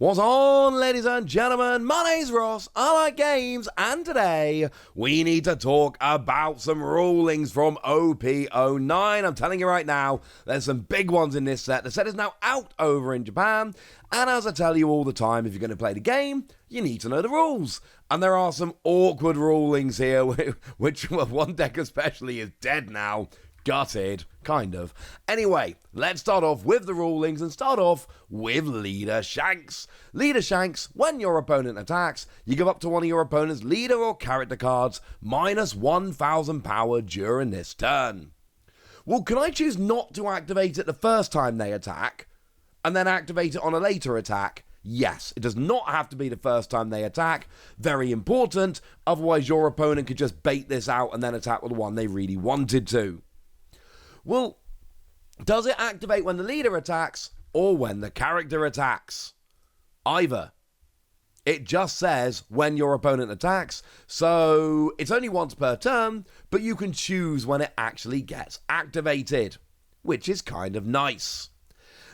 What's on, ladies and gentlemen? My name's Ross, I like games, and today we need to talk about some rulings from OP-09. I'm telling you right now, there's some big ones in this set. The set is now out over in Japan, and as I tell you all the time, if you're going to play the game, you need to know the rules. And there are some awkward rulings here, which one deck especially is dead now. Gutted, kind of. Anyway, let's start off with the rulings and start off with Leader Shanks. Leader Shanks, when your opponent attacks, you give up to one of your opponent's leader or character cards minus 1,000 power during this turn. Well, can I choose not to activate it the first time they attack and then activate it on a later attack? Yes, it does not have to be the first time they attack. Very important, otherwise your opponent could just bait this out and then attack with the one they really wanted to. Well, does it activate when the leader attacks or when the character attacks? Either. It just says when your opponent attacks, so it's only once per turn, but you can choose when it actually gets activated, which is kind of nice.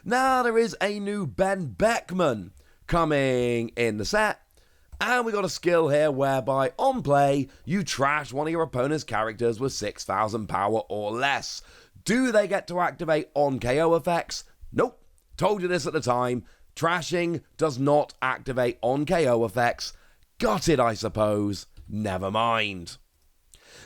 Now there is a new Ben Beckman coming in the set, and we got a skill here whereby on play, you trash one of your opponent's characters with 6,000 power or less. Do they get to activate on KO effects? Nope. Told you this at the time. Trashing does not activate on KO effects. Got it, I suppose. Never mind.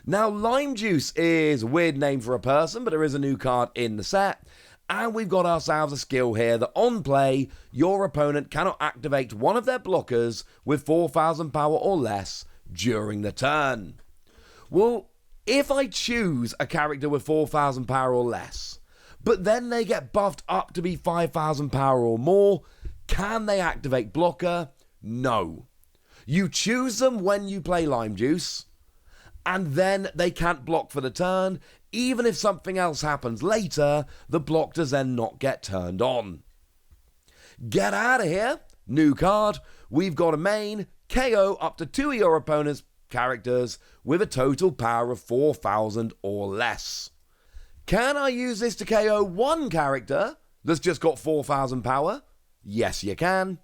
Now, Lime Juice is a weird name for a person, but there is a new card in the set. And we've got ourselves a skill here that on play, your opponent cannot activate one of their blockers with 4,000 power or less during the turn. Well, if I choose a character with 4,000 power or less, but then they get buffed up to be 5,000 power or more, can they activate blocker? No. You choose them when you play Lime Juice, and then they can't block for the turn. Even if something else happens later, the block does then not get turned on. Get out of here. New card. We've got a main, KO up to two of your opponent's characters with a total power of 4,000 or less. Can I use this to KO one character that's just got 4,000 power? Yes, you can.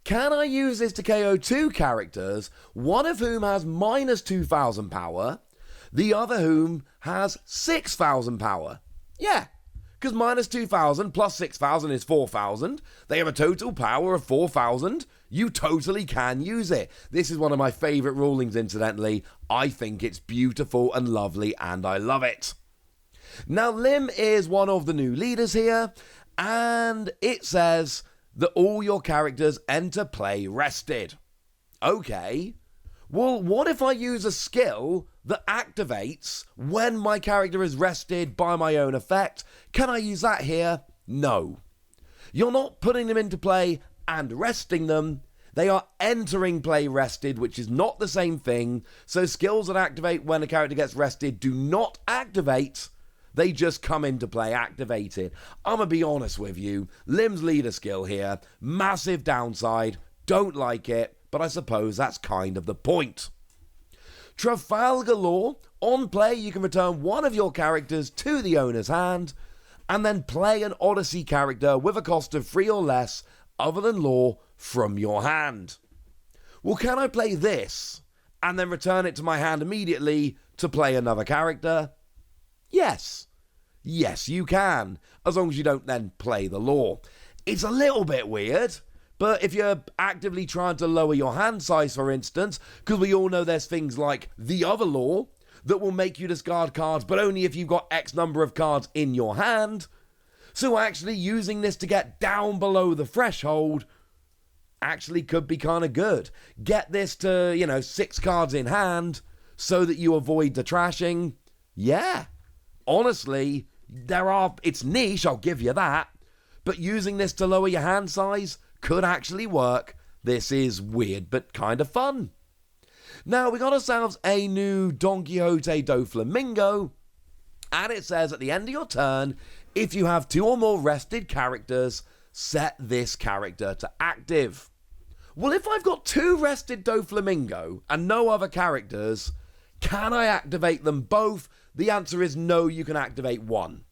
Can I use this to KO two characters, one of whom has minus 2,000 power, the other whom has 6,000 power? Yeah, because minus 2,000 plus 6,000 is 4,000. They have a total power of 4,000. You totally can use it. This is one of my favourite rulings, incidentally. I think it's beautiful and lovely, and I love it. Now, Lim is one of the new leaders here, and it says that all your characters enter play rested. Okay. Well, what if I use a skill that activates when my character is rested by my own effect? Can I use that here? No. You're not putting them into play and resting them. They are entering play rested, which is not the same thing. So skills that activate when a character gets rested do not activate. They just come into play activated. I'm going to be honest with you. Lim's leader skill here. Massive downside. Don't like it. But I suppose that's kind of the point. Trafalgar Law. On play, you can return one of your characters to the owner's hand and then play an Odyssey character with a cost of 3 or less other than Law from your hand. Well, can I play this and then return it to my hand immediately to play another character? Yes. Yes, you can, as long as you don't then play the Law. It's a little bit weird. But if you're actively trying to lower your hand size, for instance, because we all know there's things like the other law that will make you discard cards, but only if you've got X number of cards in your hand. So actually using this to get down below the threshold actually could be kind of good. Get this to, 6 cards in hand so that you avoid the trashing. Yeah. Honestly, it's niche, I'll give you that. But using this to lower your hand size could actually work. This is weird, but kind of fun. Now, we got ourselves a new Don Quixote do Flamingo, and it says at the end of your turn, if you have 2 or more rested characters, set this character to active. Well, if I've got 2 rested do Flamingo and no other characters, can I activate them both? The answer is no, you can activate one.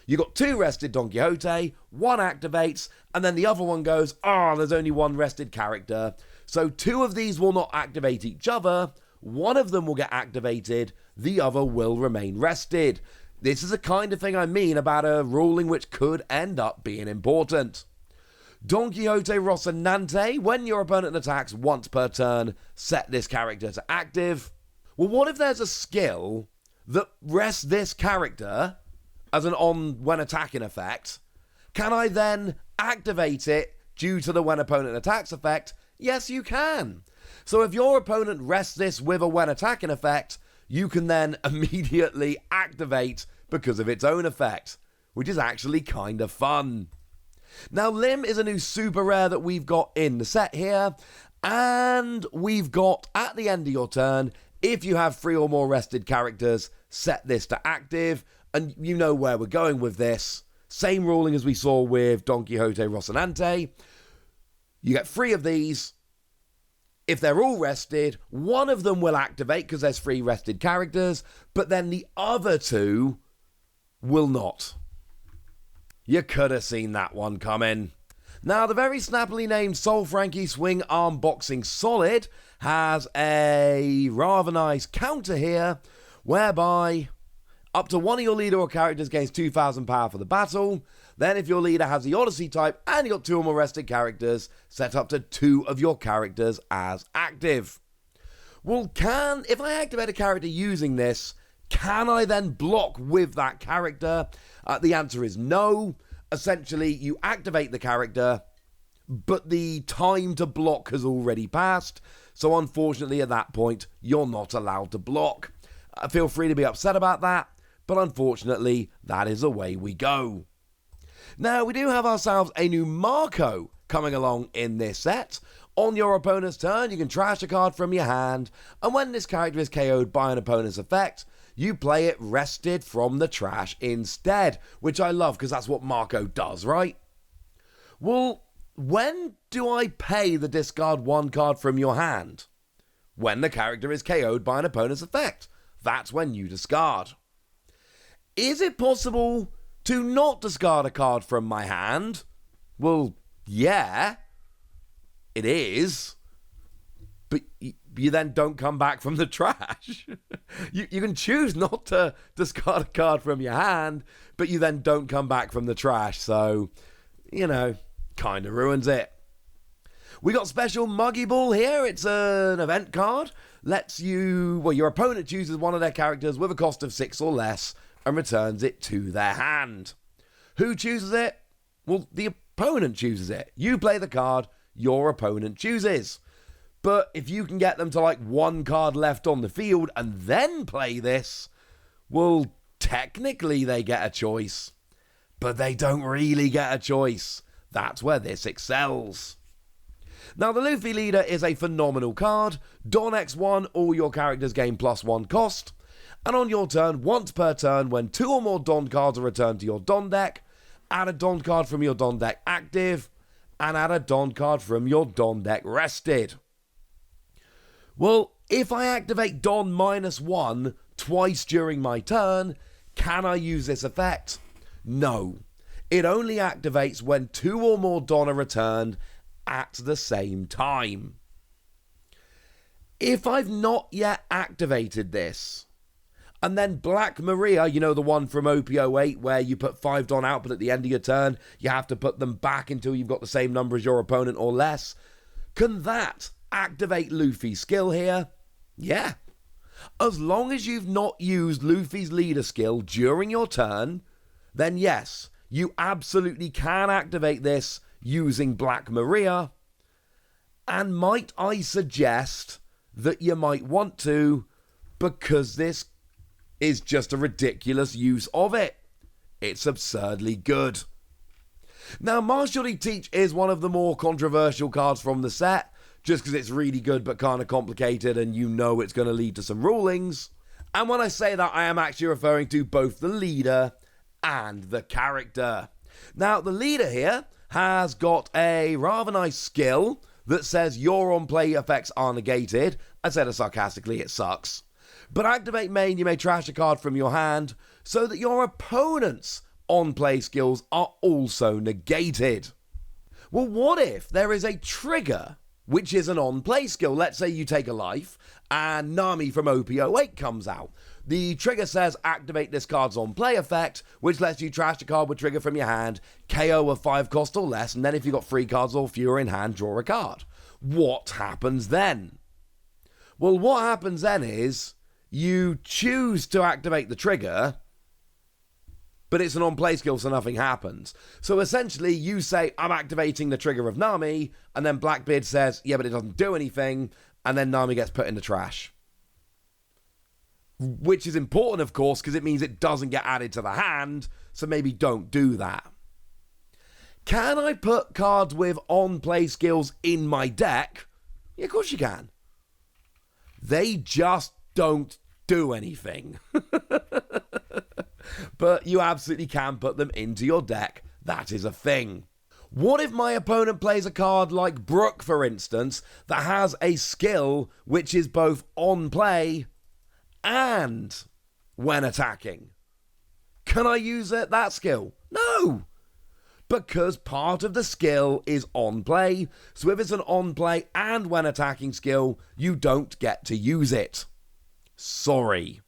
You got 2 rested Don Quixote, 1 activates, and then the other one goes, there's only 1 rested character. So 2 of these will not activate each other, 1 of them will get activated, the other will remain rested. This is the kind of thing I mean about a ruling which could end up being important. Don Quixote Rocinante, when your opponent attacks once per turn, set this character to active. Well, what if there's a skill that rests this character as an on when attacking effect? Can I then activate it due to the when opponent attacks effect? Yes, you can. So if your opponent rests this with a when attacking effect, you can then immediately activate because of its own effect, which is actually kind of fun. Now, Lim is a new super rare that we've got in the set here, and we've got, at the end of your turn, if you have 3 or more rested characters, set this to active, and you know where we're going with this. Same ruling as we saw with Don Quixote Rocinante. You get 3 of these. If they're all rested, 1 of them will activate because there's 3 rested characters, but then the other 2 will not. You could have seen that one coming. Now, the very snappily named Sol Frankie Swing Arm Boxing Solid has a rather nice counter here, whereby up to 1 of your leader or characters gains 2,000 power for the battle. Then if your leader has the Odyssey type and you got 2 or more rested characters, set up to 2 of your characters as active. Well, if I activate a character using this, can I then block with that character? The answer is no. Essentially, you activate the character, but the time to block has already passed. So unfortunately, at that point, you're not allowed to block. Feel free to be upset about that, but unfortunately, that is the way we go. Now, we do have ourselves a new Marco coming along in this set. On your opponent's turn, you can trash a card from your hand, and when this character is KO'd by an opponent's effect, you play it rested from the trash instead, which I love because that's what Marco does, right? Well, when do I pay the discard 1 card from your hand? When the character is KO'd by an opponent's effect. That's when you discard. Is it possible to not discard a card from my hand? Well, yeah, it is. But you then don't come back from the trash. you can choose not to discard a card from your hand, but you then don't come back from the trash. So, kind of ruins it. We got special Muggy Ball here. It's an event card. Your opponent chooses 1 of their characters with a cost of 6 or less and returns it to their hand. Who chooses it? Well, the opponent chooses it. You play the card your opponent chooses. But if you can get them to 1 card left on the field and then play this, well, technically they get a choice. But they don't really get a choice. That's where this excels. Now, the Luffy Leader is a phenomenal card. Don X1, all your characters gain +1 cost. And on your turn, once per turn, when 2 or more Don cards are returned to your Don deck, add a Don card from your Don deck active, and add a Don card from your Don deck rested. Well, if I activate Don -1 twice during my turn, can I use this effect? No. It only activates when 2 or more Don are returned at the same time. If I've not yet activated this, and then Black Maria, the one from OP-08 where you put 5 Don out, but at the end of your turn, you have to put them back until you've got the same number as your opponent or less, can that activate Luffy's skill here? Yeah. As long as you've not used Luffy's leader skill during your turn, then yes, you absolutely can activate this using Black Maria. And might I suggest that you might want to, because this is just a ridiculous use of it. It's absurdly good. Now, Martially Teach is one of the more controversial cards from the set, just because it's really good but kind of complicated and it's going to lead to some rulings. And when I say that, I am actually referring to both the leader and the character. Now, the leader here has got a rather nice skill that says your on-play effects are negated. I said it sarcastically, it sucks. But activate main, you may trash a card from your hand so that your opponent's on-play skills are also negated. Well, what if there is a trigger which is an on-play skill? Let's say you take a life and Nami from OP-08 comes out. The trigger says activate this card's on-play effect, which lets you trash the card with trigger from your hand, KO a 5 cost or less, and then if you've got 3 cards or fewer in hand, draw a card. What happens then? Well, what happens then is you choose to activate the trigger, but it's an on-play skill, so nothing happens. So essentially, you say, I'm activating the trigger of Nami, and then Blackbeard says, yeah, but it doesn't do anything, and then Nami gets put in the trash. Which is important, of course, because it means it doesn't get added to the hand, so maybe don't do that. Can I put cards with on-play skills in my deck? Yeah, of course you can. They just don't do anything. But you absolutely can put them into your deck. That is a thing. What if my opponent plays a card like Brook, for instance, that has a skill which is both on play and when attacking? Can I use that skill? No! Because part of the skill is on play, so if it's an on play and when attacking skill, you don't get to use it. Sorry.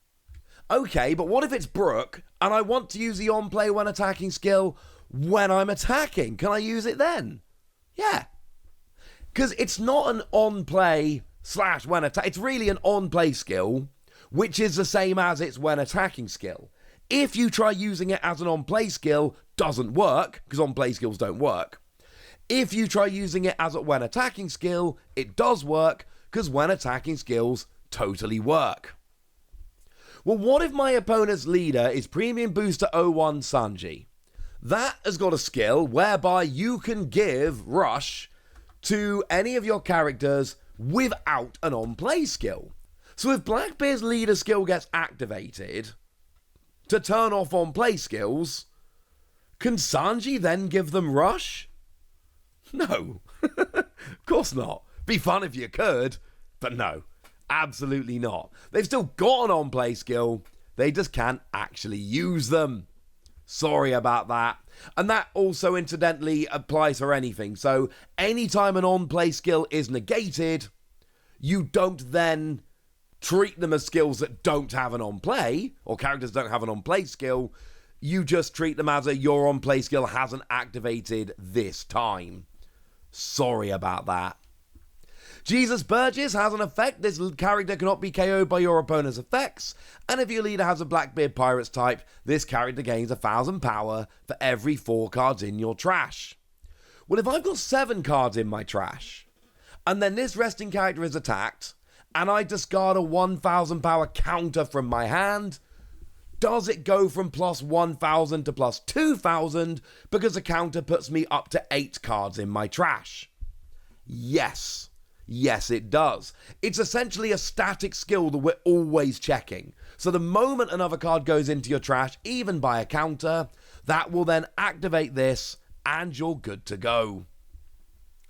Okay, but what if it's Brook and I want to use the on play when attacking skill when I'm attacking? Can I use it then? Yeah. Because it's not an on play / when attack. It's really an on play skill, which is the same as its when attacking skill. If you try using it as an on play skill, doesn't work, because on play skills don't work. If you try using it as a when attacking skill, it does work, because when attacking skills totally work. Well, what if my opponent's leader is Premium Booster 01 Sanji? That has got a skill whereby you can give Rush to any of your characters without an on-play skill. So if Blackbeard's leader skill gets activated to turn off on-play skills, can Sanji then give them Rush? No. Of course not. Be fun if you could, but no. Absolutely not. They've still got an on-play skill, they just can't actually use them. Sorry about that. And that also incidentally applies for anything. So anytime an on-play skill is negated, you don't then treat them as skills that don't have an on-play, or characters don't have an on-play skill. You just treat them as your on-play skill hasn't activated this time. Sorry about that. Jesus Burgess has an effect. This character cannot be KO'd by your opponent's effects. And if your leader has a Blackbeard Pirates type, this character gains 1,000 power for every 4 cards in your trash. Well, if I've got 7 cards in my trash, and then this resting character is attacked, and I discard a 1,000 power counter from my hand, does it go from plus 1,000 to plus 2,000 because the counter puts me up to 8 cards in my trash? Yes. Yes, it does. It's essentially a static skill that we're always checking. So the moment another card goes into your trash, even by a counter, that will then activate this, and you're good to go.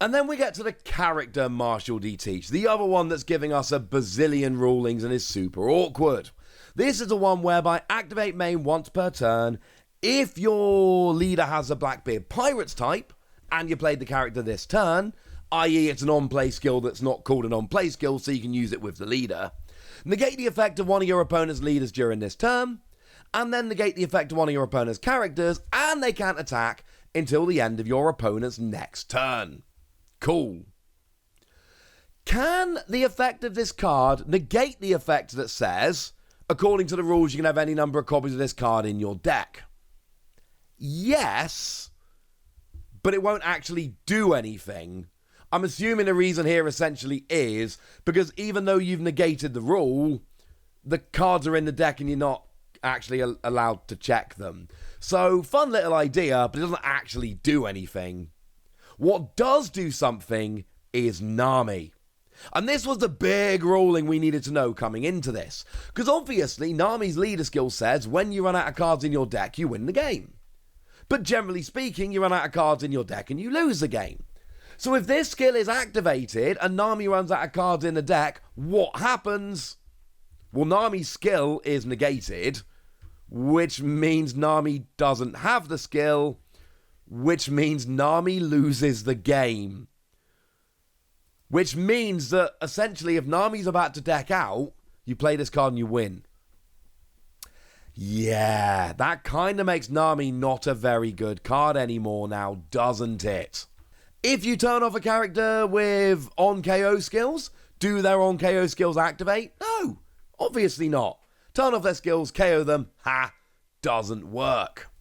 And then we get to the character Marshall D. Teach, the other one that's giving us a bazillion rulings and is super awkward. This is the one whereby activate main once per turn. If your leader has a Blackbeard Pirates type, and you played the character this turn, i.e. it's an on-play skill that's not called an on-play skill, so you can use it with the leader. Negate the effect of one of your opponent's leaders during this turn, and then negate the effect of one of your opponent's characters, and they can't attack until the end of your opponent's next turn. Cool. Can the effect of this card negate the effect that says, according to the rules, you can have any number of copies of this card in your deck? Yes, but it won't actually do anything. I'm assuming the reason here essentially is because even though you've negated the rule, the cards are in the deck and you're not actually allowed to check them. So, fun little idea, but it doesn't actually do anything. What does do something is Nami. And this was the big ruling we needed to know coming into this. Because obviously, Nami's leader skill says when you run out of cards in your deck, you win the game. But generally speaking, you run out of cards in your deck and you lose the game. So if this skill is activated and Nami runs out of cards in the deck, what happens? Well, Nami's skill is negated, which means Nami doesn't have the skill, which means Nami loses the game. Which means that, essentially, if Nami's about to deck out, you play this card and you win. Yeah, that kind of makes Nami not a very good card anymore now, doesn't it? If you turn off a character with on-KO skills, do their on-KO skills activate? No, obviously not. Turn off their skills, KO them, doesn't work.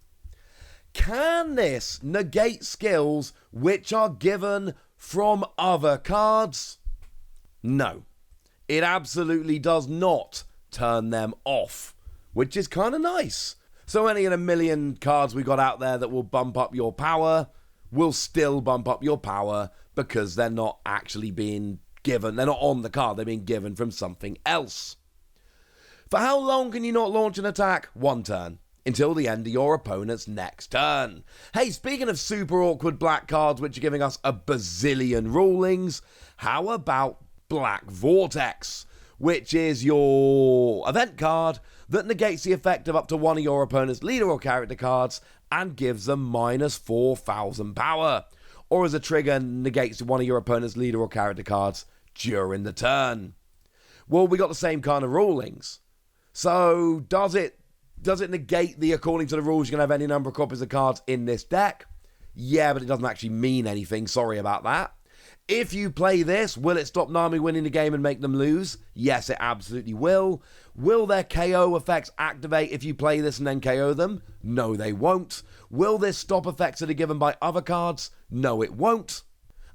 Can this negate skills which are given from other cards? No, it absolutely does not turn them off, which is kind of nice. So any of the million cards we got out there that will bump up your power will still bump up your power because they're not actually being given. They're not on the card, they're being given from something else. For how long can you not launch an attack? 1 turn. Until the end of your opponent's next turn. Hey, speaking of super awkward black cards which are giving us a bazillion rulings, how about Black Vortex, which is your event card that negates the effect of up to one of your opponent's leader or character cards and gives them minus 4,000 power. Or as a trigger, negates one of your opponent's leader or character cards during the turn. Well, we got the same kind of rulings. So, does it negate the, according to the rules, you can have any number of copies of cards in this deck? Yeah, but it doesn't actually mean anything. Sorry about that. If you play this, will it stop Nami winning the game and make them lose? Yes, it absolutely will. Will their KO effects activate if you play this and then KO them? No, they won't. Will this stop effects that are given by other cards? No, it won't.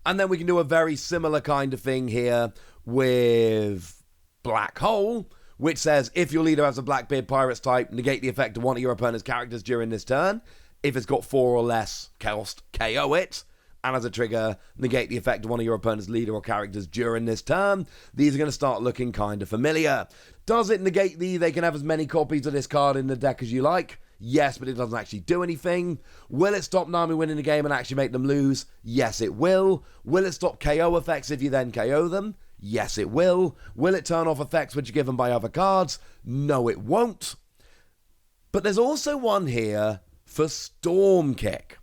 And then we can do a very similar kind of thing here with Black Hole, which says, if your leader has a Blackbeard Pirates type, negate the effect of one of your opponent's characters during this turn. If it's got 4 or less cost, KO it. And as a trigger, negate the effect of one of your opponent's leader or characters during this turn. These are going to start looking kind of familiar. Does it negate they can have as many copies of this card in the deck as you like? Yes, but it doesn't actually do anything. Will it stop Nami winning the game and actually make them lose? Yes, it will. Will it stop KO effects if you then KO them? Yes, it will. Will it turn off effects which are given by other cards? No, it won't. But there's also one here for Storm Kick.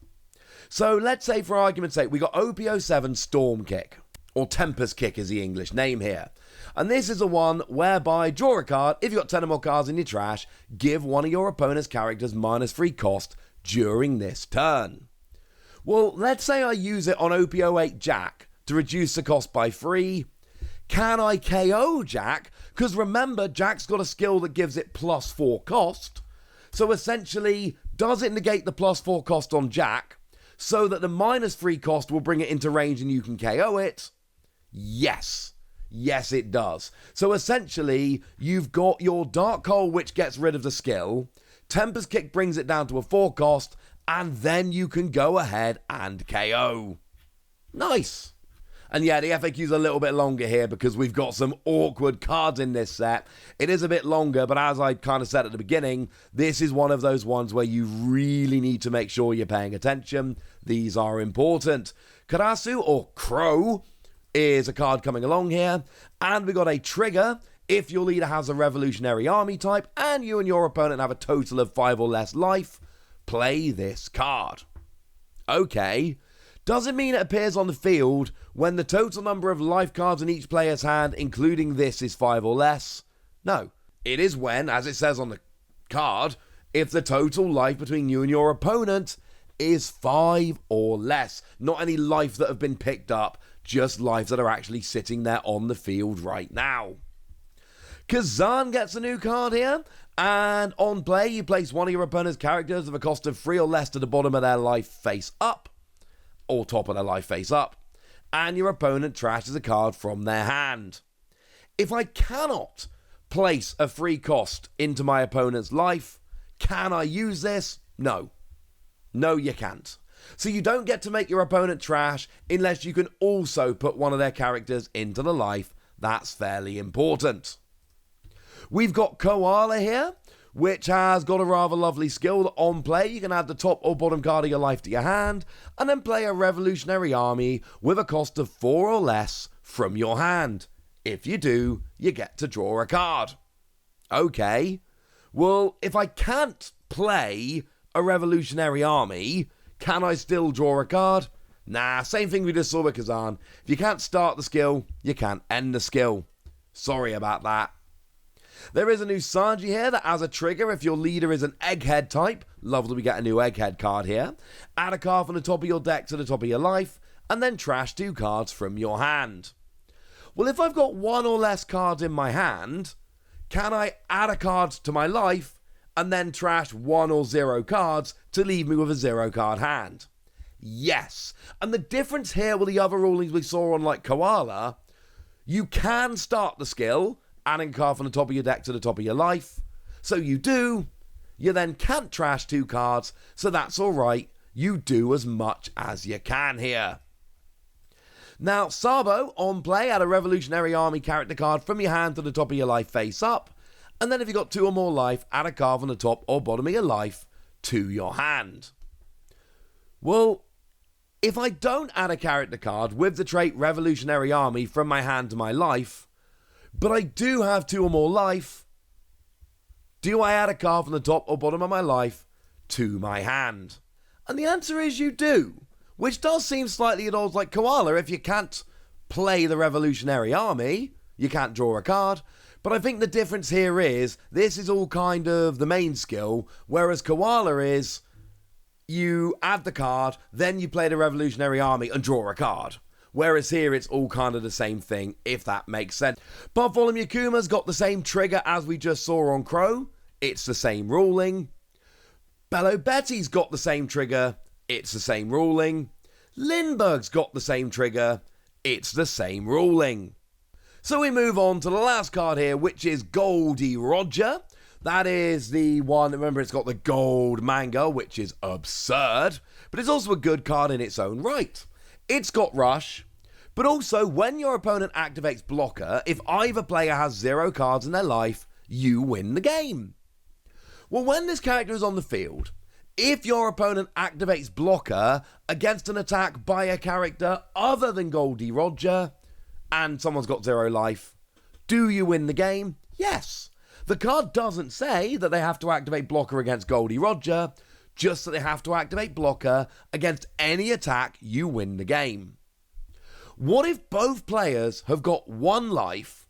So let's say, for argument's sake, we got OP-07 Storm Kick, or Tempest Kick is the English name here. And this is the one whereby draw a card. If you've got 10 or more cards in your trash, give one of your opponent's characters -3 cost during this turn. Well, let's say I use it on OP-08 Jack to reduce the cost by 3. Can I KO Jack? Because remember, Jack's got a skill that gives it +4 cost. So essentially, does it negate the +4 cost on Jack so that the -3 cost will bring it into range and you can KO it? Yes. Yes, it does. So essentially, you've got your Dark Hole, which gets rid of the skill. Tempest Kick brings it down to a 4 cost, and then you can go ahead and KO. Nice. And yeah, the FAQ's a little bit longer here because we've got some awkward cards in this set. It is a bit longer, but as I kind of said at the beginning, this is one of those ones where you really need to make sure you're paying attention. These are important. Karasu, or Crow, is a card coming along here. And we got a trigger. If your leader has a Revolutionary Army type and you and your opponent have a total of 5 or less life, play this card. Okay. Does it mean it appears on the field when the total number of life cards in each player's hand, including this, is 5 or less? No. It is when, as it says on the card, if the total life between you and your opponent is 5 or less. Not any life that have been picked up, just lives that are actually sitting there on the field right now. Kazan gets a new card here, and on play, you place one of your opponent's characters of a cost of 3 or less to the bottom of their life face up, or top of their life face up, and your opponent trashes a card from their hand. If I cannot place a free cost into my opponent's life, can I use this? No. No, you can't. So you don't get to make your opponent trash unless you can also put one of their characters into the life. That's fairly important. We've got Koala here, which has got a rather lovely skill that on play you can add the top or bottom card of your life to your hand and then play a Revolutionary Army with a cost of 4 or less from your hand. If you do, you get to draw a card. Okay, Well, if I can't play a revolutionary army, can I still draw a card? Nah, same thing we just saw with Kazan. If you can't start the skill, you can't end the skill. Sorry about that. There is a new Sanji here that has a trigger if your leader is an Egghead type. Lovely, we get a new Egghead card here. Add a card from the top of your deck to the top of your life, and then trash 2 cards from your hand. Well, if I've got 1 or less cards in my hand, can I add a card to my life and then trash 1 or 0 cards to leave me with a 0 card hand? Yes. And the difference here with the other rulings we saw on like Koala, you can start the skill, adding a card from the top of your deck to the top of your life. So you do. You then can't trash 2 cards, so that's alright. You do as much as you can here. Now, Sabo, on play, add a Revolutionary Army character card from your hand to the top of your life face up. And then if you've got 2 or more life, add a card from the top or bottom of your life to your hand. Well, if I don't add a character card with the trait Revolutionary Army from my hand to my life, but I do have 2 or more life, do I add a card from the top or bottom of my life to my hand? And the answer is you do, which does seem slightly at odds like Koala. If you can't play the Revolutionary Army, you can't draw a card. But I think the difference here is this is all kind of the main skill, whereas Koala is you add the card, then you play the Revolutionary Army and draw a card. Whereas here it's all kind of the same thing, if that makes sense. Bartholomew Kuma's got the same trigger as we just saw on Crow. It's the same ruling. Bello Betty's got the same trigger. It's the same ruling. Lindbergh's got the same trigger. It's the same ruling. So we move on to the last card here, which is Goldie Roger. That is the one, remember it's got the gold manga, which is absurd, but it's also a good card in its own right. It's got Rush, but also when your opponent activates Blocker, if either player has 0 cards in their life, you win the game. Well, when this character is on the field, if your opponent activates Blocker against an attack by a character other than Goldie Roger, and someone's got 0 life, do you win the game? Yes. The card doesn't say that they have to activate Blocker against Goldie Roger, just that they have to activate Blocker against any attack, you win the game. What if both players have got 1 life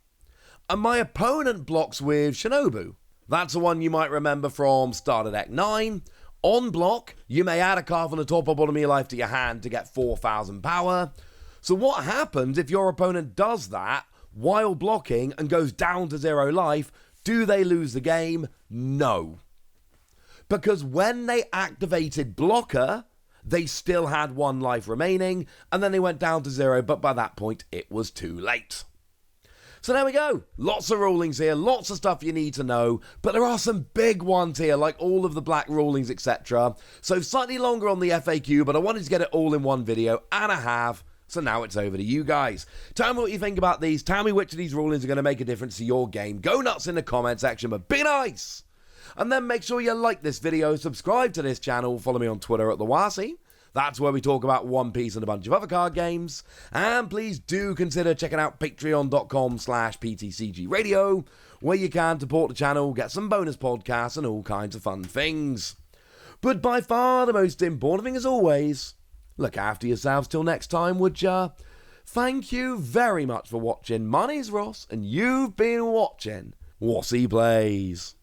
and my opponent blocks with Shinobu? That's the one you might remember from Starter Deck 9. On block, you may add a card from the top or bottom of your life to your hand to get 4,000 power. So what happens if your opponent does that while blocking and goes down to 0 life? Do they lose the game? No. Because when they activated Blocker, they still had 1 life remaining, and then they went down to 0, but by that point, it was too late. So there we go. Lots of rulings here, lots of stuff you need to know, but there are some big ones here, like all of the black rulings, etc. So slightly longer on the FAQ, but I wanted to get it all in one video, and I have. So now it's over to you guys. Tell me what you think about these. Tell me which of these rulings are going to make a difference to your game. Go nuts in the comment section, but be nice. And then make sure you like this video, subscribe to this channel, follow me on Twitter at TheWasi. That's where we talk about One Piece and a bunch of other card games. And please do consider checking out patreon.com/PTCG Radio, where you can support the channel, get some bonus podcasts and all kinds of fun things. But by far the most important thing as always, look after yourselves till next time, would ya? Thank you very much for watching. My name's Ross, and you've been watching Wasi Plays.